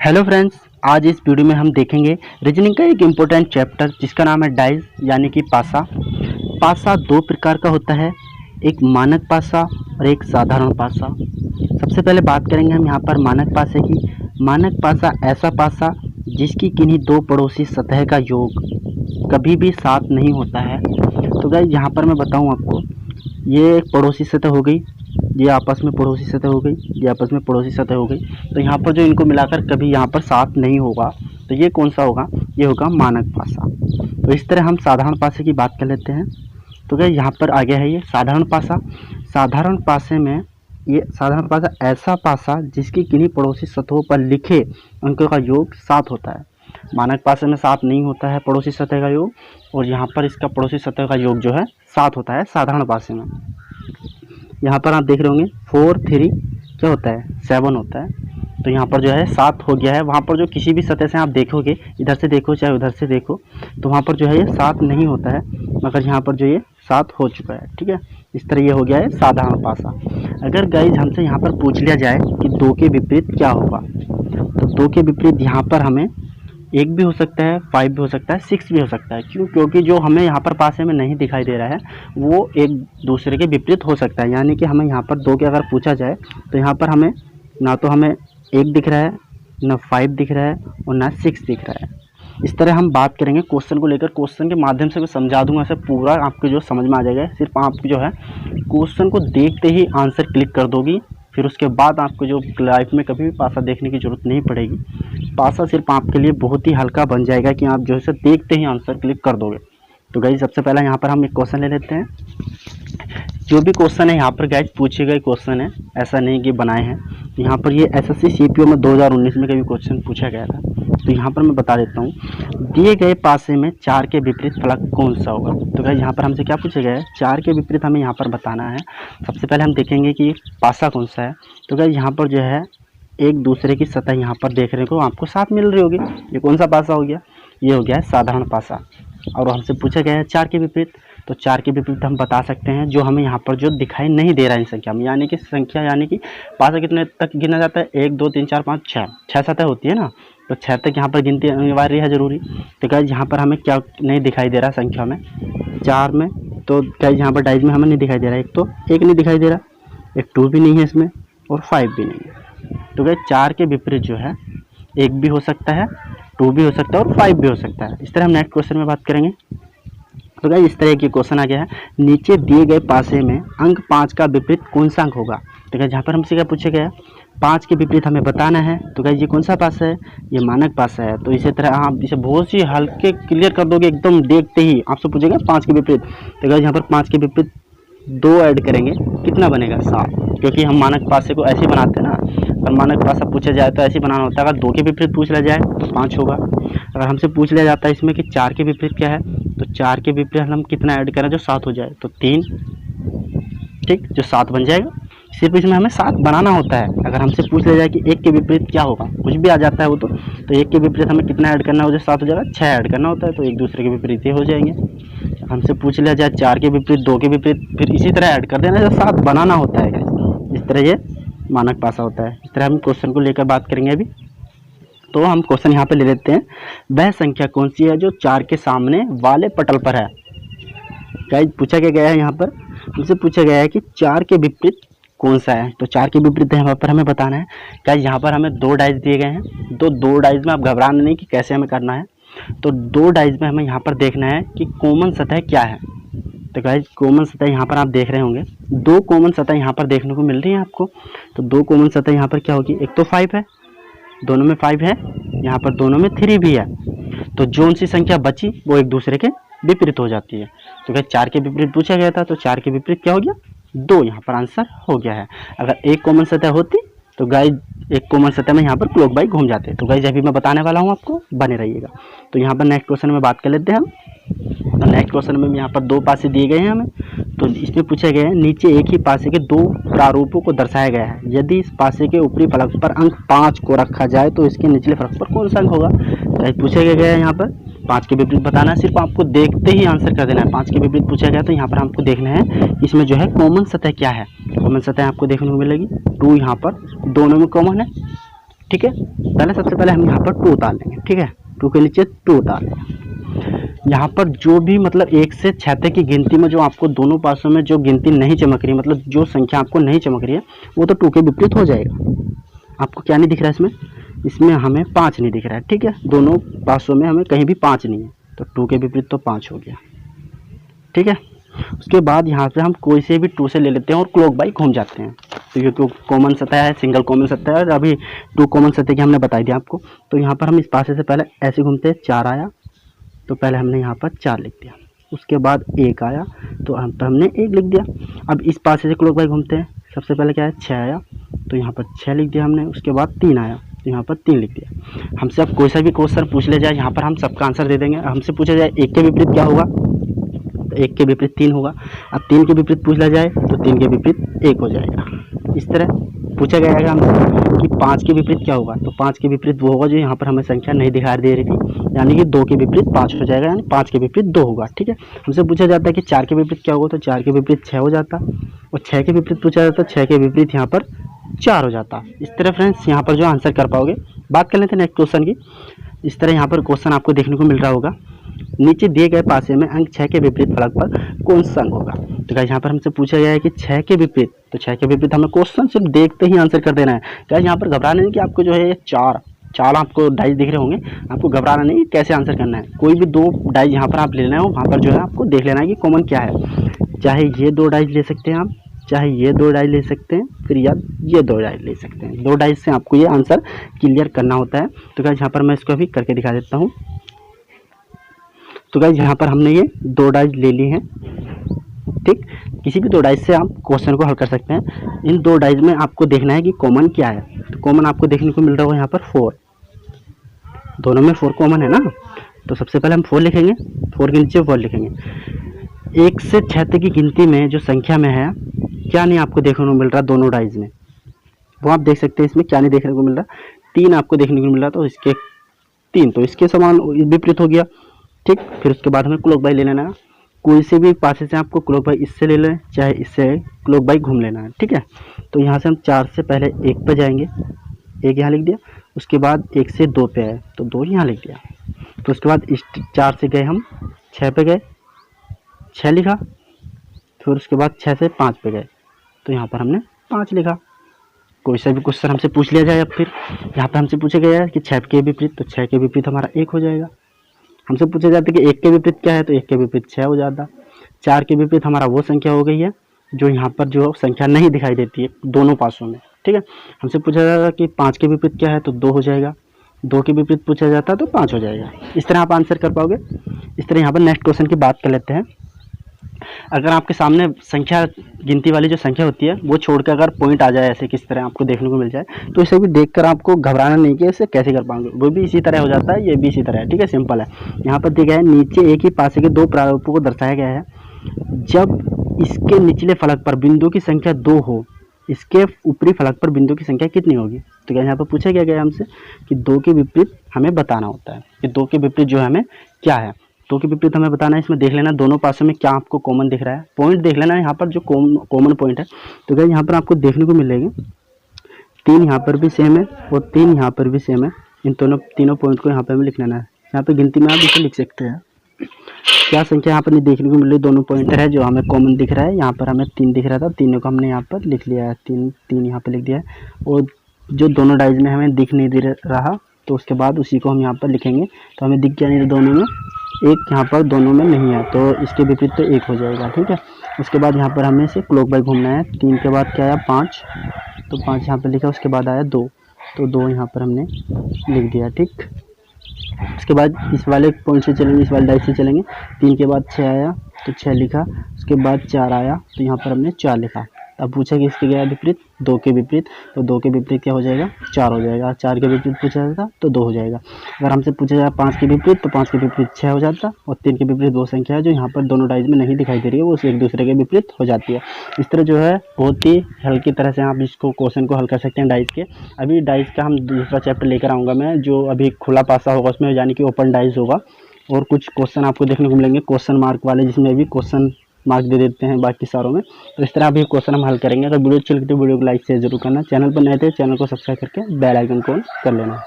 Hello friends, आज इस video में हम देखेंगे रीजनिंग का एक इम्पोर्टेंट चैप्टर जिसका नाम है डाइज यानी कि पासा। पासा दो प्रकार का होता है, एक मानक पासा और एक साधारण पासा। सबसे पहले बात करेंगे हम यहाँ पर मानक पासे की। मानक पासा ऐसा पासा जिसकी किन्हीं दो पड़ोसी सतह का योग कभी भी साथ नहीं होता है। तो गाइस यहाँ पर मैं बताऊँ आपको, ये एक पड़ोसी सतह हो गई, ये आपस में पड़ोसी सतह हो गई, ये आपस में पड़ोसी सतह हो गई। तो यहाँ पर जो इनको मिलाकर कभी यहाँ पर साथ नहीं होगा, तो ये कौन सा होगा? ये होगा मानक पासा। तो इस तरह हम साधारण पासे की बात कर लेते हैं। तो क्या यहाँ पर आ गया है ये साधारण पासा। साधारण पासे में ये साधारण पासा ऐसा पासा जिसकी किन्हीं पड़ोसी सतहों पर लिखे अंकों का योग 7 होता है। मानक पासे में 7 नहीं होता है पड़ोसी सतह का योग, और यहाँ पर इसका पड़ोसी सतह का योग जो है 7 होता है साधारण पासे में। यहाँ पर आप देख रहे होंगे 4 3 क्या होता है 7 होता है। तो यहाँ पर जो है 7 हो गया है। वहाँ पर जो किसी भी सतह से आप देखोगे, इधर से देखो चाहे उधर से देखो, तो वहाँ पर जो है ये 7 नहीं होता है, मगर यहाँ पर जो ये 7 हो चुका है। ठीक है, इस तरह ये हो गया है साधारण पासा। अगर गाइज हमसे यहाँ पर पूछ लिया जाए कि 2 के विपरीत क्या होगा, तो 2 के विपरीत यहाँ पर हमें 1 भी हो सकता है, 5 भी हो सकता है, 6 भी हो सकता है। क्यों? क्योंकि जो हमें यहाँ पर पासे में नहीं दिखाई दे रहा है वो एक दूसरे के विपरीत हो सकता है। यानी कि हमें यहाँ पर 2 के अगर पूछा जाए तो यहाँ पर हमें ना तो हमें 1 दिख रहा है, ना 5 दिख रहा है, और ना 6 दिख रहा है। इस तरह हम बात करेंगे क्वेश्चन को लेकर। क्वेश्चन के माध्यम से मैं समझा दूंगा, ऐसे पूरा आपको जो समझ में आ जाएगा। सिर्फ आप जो है क्वेश्चन को देखते ही आंसर क्लिक कर दोगी, फिर उसके बाद आपको जो लाइफ में कभी भी पासा देखने की ज़रूरत नहीं पड़ेगी। पासा सिर्फ आपके लिए बहुत ही हल्का बन जाएगा कि आप जो है देखते ही आंसर क्लिक कर दोगे। तो गाइस सबसे पहला यहाँ पर हम एक क्वेश्चन ले लेते हैं। जो भी क्वेश्चन है यहाँ पर गाइस पूछे गए क्वेश्चन है, ऐसा नहीं कि बनाए हैं। यहाँ पर ये एसएससी सीपीओ में 2019 में कभी क्वेश्चन पूछा गया था। तो यहाँ पर मैं बता देता हूँ, दिए गए पासे में 4 के विपरीत फलक कौन सा होगा। तो गाइस यहाँ पर हमसे क्या पूछा गया है, 4 के विपरीत हमें यहाँ पर बताना है। सबसे पहले हम देखेंगे कि पासा कौन सा है। तो गाइस यहाँ पर जो है एक दूसरे की सतह यहाँ पर देखने को आपको साथ मिल रही होगी। ये कौन सा पासा हो गया? ये हो गया है साधारण पासा। और हमसे पूछा गया है 4 के विपरीत, तो 4 के विपरीत हम बता सकते हैं जो हमें यहाँ पर जो दिखाई नहीं दे रहा है इन संख्या में। यानी कि संख्या यानी कि पासा कितने तक गिना जाता है? 1 2 3 4 5 6 सतह होती है ना, तो 6 तक यहाँ पर गिनती अनिवार्य है ज़रूरी। तो गाइस यहाँ पर हमें क्या नहीं दिखाई दे रहा संख्या में? 4 में। तो गाइस यहाँ पर डाइज में हमें नहीं दिखाई दे रहा, एक तो 1 नहीं दिखाई दे रहा, एक 2 भी नहीं है इसमें, और 5 भी नहीं है। तो गाइस 4 के विपरीत जो है 1 भी हो सकता है, 2 भी हो सकता है, और 5 भी हो सकता है। इस तरह हम नेक्स्ट क्वेश्चन में बात करेंगे। तो गाइस इस तरह की क्वेश्चन आ गया है, नीचे दिए गए पासे में अंक 5 का विपरीत कौन सा अंक होगा। तो गाइस यहाँ पर हमसे क्या पूछा गया है, 5 के विपरीत हमें बताना है। तो गाइस ये कौन सा पासा है? ये मानक पासा है। तो इसी तरह आप इसे बहुत सी हल्के क्लियर कर दोगे, एकदम देखते ही आपसे पूछेगा 5 के विपरीत। तो गाइस यहाँ पर 5 के विपरीत 2 ऐड करेंगे, कितना बनेगा? 7। क्योंकि हम मानक पासे को ऐसे बनाते हैं ना, अगर मानक पासा पूछा जाए तो ऐसे बनाना होता है। अगर 2 के विपरीत पूछ लिया जाए तो 5 होगा। अगर हमसे पूछ लिया जाता है इसमें कि 4 के विपरीत क्या है, तो 4 के विपरीत हम कितना ऐड करें जो 7 हो जाए, तो 3, ठीक, जो 7 बन जाएगा। सिर्फ इसमें हमें 7 बनाना होता है। अगर हमसे पूछ लिया जाए कि 1 के विपरीत क्या होगा, कुछ भी आ जाता है वो, तो 1 के विपरीत हमें कितना ऐड करना हो जो 7 हो जाएगा? 6 ऐड करना होता है, तो एक दूसरे के विपरीत ये हो जाएंगे। हमसे पूछ लिया जाए 4 के विपरीत 2 के विपरीत, फिर इसी तरह ऐड कर देना, जो 7 बनाना होता है। इस तरह ये मानक पासा होता है। इस तरह हम क्वेश्चन को लेकर बात करेंगे अभी। तो हम क्वेश्चन यहाँ पे ले लेते हैं, वह संख्या कौन सी है जो 4 के सामने वाले पटल पर है। गाइस पूछा क्या गया है, यहाँ पर हमसे पूछा गया है कि 4 के विपरीत कौन सा है। तो 4 के विपरीत यहाँ पर हमें बताना है। गाइस यहाँ पर हमें 2 डाइज दिए गए हैं। तो 2 डाइज में आप घबराना नहीं कि कैसे हमें करना है। तो 2 डाइज में हमें यहाँ पर देखना है कि कॉमन सतह क्या है। तो गाइस कॉमन सतह यहाँ पर आप देख रहे होंगे, 2 कॉमन सतह यहाँ पर देखने को मिल रही है आपको। तो 2 कॉमन सतह यहाँ पर क्या होगी? एक तो 5 है, दोनों में 5 है, यहाँ पर दोनों में 3 भी है। तो जो सी संख्या बची वो एक दूसरे के विपरीत हो जाती है। तो गाइस 4 के विपरीत पूछा गया था, तो 4 के विपरीत क्या हो गया? 2। यहाँ पर आंसर हो गया है। अगर एक कॉमन सतह होती तो गाइस एक कॉमन सतह में यहाँ पर क्लॉक वाइज घूम जाते। तो गाइस अभी मैं बताने वाला हूँ आपको, बने रहिएगा। तो यहाँ पर नेक्स्ट क्वेश्चन में बात कर लेते हैं हम। तो नेक्स्ट क्वेश्चन में यहाँ पर 2 पासे दिए गए हैं हमें। तो इसमें पूछा गया है, नीचे एक ही पासे के 2 प्रारूपों को दर्शाया गया है। यदि इस पासे के ऊपरी फलक पर अंक 5 को रखा जाए तो इसके निचले फलक पर कौन सा अंक होगा। तो पूछा गया है यहाँ पर 5 के विपरीत बताना है। सिर्फ आपको देखते ही आंसर कर देना है। 5 के विपरीत पूछा गया तो यहाँ पर आपको देखना है इसमें जो है कॉमन सतह क्या है। कॉमन सतह आपको देखने को मिलेगी 2, यहाँ पर दोनों में कॉमन है, ठीक है। पहले सबसे पहले हम यहाँ पर 2 उतार लेंगे, ठीक है। 2 के नीचे 2 उतार लेंगे। यहाँ पर जो भी मतलब 1 से 6 तक की गिनती में जो आपको दोनों पासों में जो गिनती नहीं चमक रही है, मतलब जो संख्या आपको नहीं चमक रही है, वो तो 2 के विपरीत हो जाएगा। आपको क्या नहीं दिख रहा है इसमें हमें 5 नहीं दिख रहा है, ठीक है। दोनों पासों में हमें कहीं भी 5 नहीं है, तो 2 के विपरीत तो 5 हो गया, ठीक है। उसके बाद यहाँ से हम कोई से भी 2 से ले लेते हैं और क्लॉक बाई घूम जाते हैं। तो ये तो कॉमन सतह है, सिंगल कॉमन सतह है, और अभी 2 कॉमन सतह की हमने बताई दिया आपको। तो यहाँ पर हम इस पासे से पहले ऐसे घूमते हैं, 4 आया तो पहले हमने यहाँ पर 4 लिख दिया। उसके बाद 1 आया तो हमने 1 लिख दिया। अब इस पासे से क्लॉक बाई घूमते हैं, सबसे पहले क्या है 6 आया तो यहाँ पर 6 लिख दिया हमने। उसके बाद 3 आया तो यहाँ पर 3 लिख दिया। हमसे अब कोई सा भी क्वेश्चन पूछ ले जाए, यहाँ पर हम सबका आंसर दे देंगे। हमसे पूछा जाए 1 के विपरीत क्या होगा, तो 1 के विपरीत 3 होगा। अब 3 के विपरीत पूछ लिया जाए तो 3 के विपरीत 1 हो जाएगा। इस तरह पूछा गया है हमसे कि 5 के विपरीत क्या होगा, तो 5 के विपरीत वो होगा जो यहाँ पर हमें संख्या नहीं दिखाई दे रही थी, यानी कि 2 के विपरीत 5 हो जाएगा, यानी 5 के विपरीत 2 होगा, ठीक है। हमसे पूछा जाता है कि 4 के विपरीत क्या होगा, तो 4 के विपरीत 6 हो जाता, और 6 के विपरीत पूछा जाता है 6 के विपरीत यहाँ पर 4 हो जाता। इस तरह फ्रेंड्स यहाँ पर जो आंसर कर पाओगे। बात कर लेते हैं नेक्स्ट क्वेश्चन की। इस तरह यहाँ पर क्वेश्चन आपको देखने को मिल रहा होगा, नीचे दिए गए पासे में अंक 6 के विपरीत फलक पर कौन सा अंक होगा। तो गाइस यहाँ पर हमसे पूछा गया है कि 6 के विपरीत, तो 6 के विपरीत हमें क्वेश्चन सिर्फ देखते ही आंसर कर देना है। गाइस यहाँ पर घबराना नहीं कि आपको जो है ये चार आपको डाइस दिख रहे होंगे, आपको घबराना नहीं कैसे आंसर करना है। कोई भी 2 डाइस यहाँ पर आप ले लेना है, वहाँ पर जो है आपको देख लेना है कि कॉमन क्या है। चाहे ये 2 डाइस ले सकते हैं आप, चाहे ये 2 डाइस ले सकते हैं, फिर या ये 2 डाइस ले सकते हैं। 2 डाइस से आपको ये आंसर क्लियर करना होता है। तो गाइस यहाँ पर मैं इसको अभी करके दिखा देता हूँ। तो गाइस यहाँ पर हमने ये 2 डाइस ले ली हैं, ठीक। किसी भी 2 डाइस से आप क्वेश्चन को हल कर सकते हैं। इन 2 डाइस में आपको देखना है कि कॉमन क्या है। तो कॉमन आपको देखने को मिल रहा होगा यहाँ पर 4, दोनों में 4 कॉमन है ना। तो सबसे पहले हम 4 लिखेंगे, 4 के नीचे 4 लिखेंगे। 1 से 6 तक की गिनती में जो संख्या में है, क्या नहीं आपको देखने को मिल रहा दोनों डाइस में, वो आप देख सकते हैं। इसमें क्या नहीं देखने को मिल रहा, 3 आपको देखने को मिल रहा, तो इसके 3 तो इसके समान विपरीत हो गया, ठीक। फिर उसके बाद हमें क्लॉक बाई ले लेना है। कोई से भी पासे से आपको क्लॉक बाई इससे ले लें, चाहे इससे क्लॉक बाई घूम लेना है, ठीक है। तो यहाँ से हम 4 से पहले 1 पे जाएंगे, 1 यहाँ लिख दिया। उसके बाद 1 से 2 पे आए तो 2 यहाँ लिख दिया। तो उसके बाद इस 4 से गए हम 6 पे गए, 6 लिखा। फिर उसके बाद 6 से 5 पे गए तो यहाँ पर हमने 5 लिखा। कोई सा भी क्वेश्चन हमसे पूछ लिया जाए, अब फिर यहाँ पर हमसे पूछा गया है कि 6 के विपरीत, तो 6 के विपरीत हमारा 1 हो जाएगा। हमसे पूछा जाता है कि 1 के विपरीत क्या है, तो 1 के विपरीत 6 हो जाता। 4 के विपरीत हमारा वो संख्या हो गई है जो यहाँ पर जो संख्या नहीं दिखाई देती है दोनों पासों में, ठीक है। हमसे पूछा जाता है कि 5 के विपरीत क्या है, तो 2 हो जाएगा। 2 के विपरीत पूछा जाता है तो 5 हो जाएगा। इस तरह आप आंसर कर पाओगे। इस तरह यहाँ पर नेक्स्ट क्वेश्चन की बात कर लेते हैं। अगर आपके सामने संख्या गिनती वाली जो संख्या होती है वो छोड़कर अगर पॉइंट आ जाए ऐसे किस तरह आपको देखने को मिल जाए, तो इसे भी देखकर आपको घबराना नहीं कि इसे कैसे कर पाएंगे। वो भी इसी तरह हो जाता है, ये भी इसी तरह है, ठीक है। सिंपल है। यहाँ पर दिया गया है नीचे एक ही पासे के 2 प्रारूपों को दर्शाया गया है। जब इसके निचले फलक पर बिंदु की संख्या 2 हो, इसके ऊपरी फलक पर बिंदु की संख्या कितनी होगी। तो क्या यहाँ पर पूछा गया हमसे कि 2 के विपरीत हमें बताना होता है कि 2 के विपरीत जो है हमें क्या है। 2 के विपरीत हमें बताना है। इसमें देख लेना दोनों पासों में क्या आपको कॉमन दिख रहा है, पॉइंट देख लेना यहाँ पर जो कॉमन पॉइंट है। तो क्या यहाँ पर आपको देखने को मिलेगी 3 यहाँ पर भी सेम है और 3 यहाँ पर भी सेम है। इन तीनों पॉइंट को यहाँ पर हमें लिख लेना है। यहाँ पर गिनती में आप इसे लिख सकते हैं। क्या संख्या यहाँ पर नहीं देखने को मिल रही, दोनों पॉइंटर है जो हमें कॉमन दिख रहा है। यहाँ पर हमें 3 दिख रहा था, तीनों को हमने यहाँ पर लिख लिया है, 3 यहाँ पर लिख दिया है। और जो दोनों डाइज में हमें दिख नहीं दे रहा, तो उसके बाद उसी को हम यहाँ पर लिखेंगे। तो हमें दिख क्या नहीं दोनों में, 1 यहाँ पर दोनों में नहीं है, तो इसके विपरीत तो 1 हो जाएगा, ठीक है। उसके बाद यहाँ पर हमें इसे क्लॉक बाई घूमना है। 3 के बाद क्या आया 5, तो 5 यहाँ पर लिखा। उसके बाद आया 2, तो 2 यहाँ पर हमने लिख दिया, ठीक। उसके बाद इस वाले पॉइंट से चलेंगे, इस वाले डाइस से चलेंगे। 3 के बाद 6 आया तो 6 लिखा। उसके बाद 4 आया तो यहाँ पर हमने 4 लिखा। अब पूछा कि इसके गया विपरीत, 2 के विपरीत, तो 2 के विपरीत क्या हो जाएगा 4 हो जाएगा। 4 के विपरीत पूछा जाता तो 2 हो जाएगा। अगर हमसे पूछा जाए 5 के विपरीत, तो 5 के विपरीत 6 हो जाता। और 3 के विपरीत वो संख्या है जो यहाँ पर दोनों डाइज में नहीं दिखाई दे रही है, वो एक दूसरे के विपरीत हो जाती है। इस तरह जो है बहुत ही हल्की तरह से आप इसको क्वेश्चन को हल कर सकते हैं डाइज के। अभी डाइज का हम दूसरा चैप्टर लेकर आऊँगा मैं, जो अभी खुला पासा होगा उसमें, यानी कि ओपन डाइज होगा। और कुछ क्वेश्चन आपको देखने को मिलेंगे क्वेश्चन मार्क वाले, जिसमें भी क्वेश्चन मार्क दे देते हैं बाकी सारों में। तो इस तरह अभी क्वेश्चन हम हल करेंगे। अगर वीडियो अच्छी लगती है वीडियो को लाइक शेयर जरूर करना। चैनल पर नए थे चैनल को सब्सक्राइब करके बेल आइकन को ऑन कर लेना।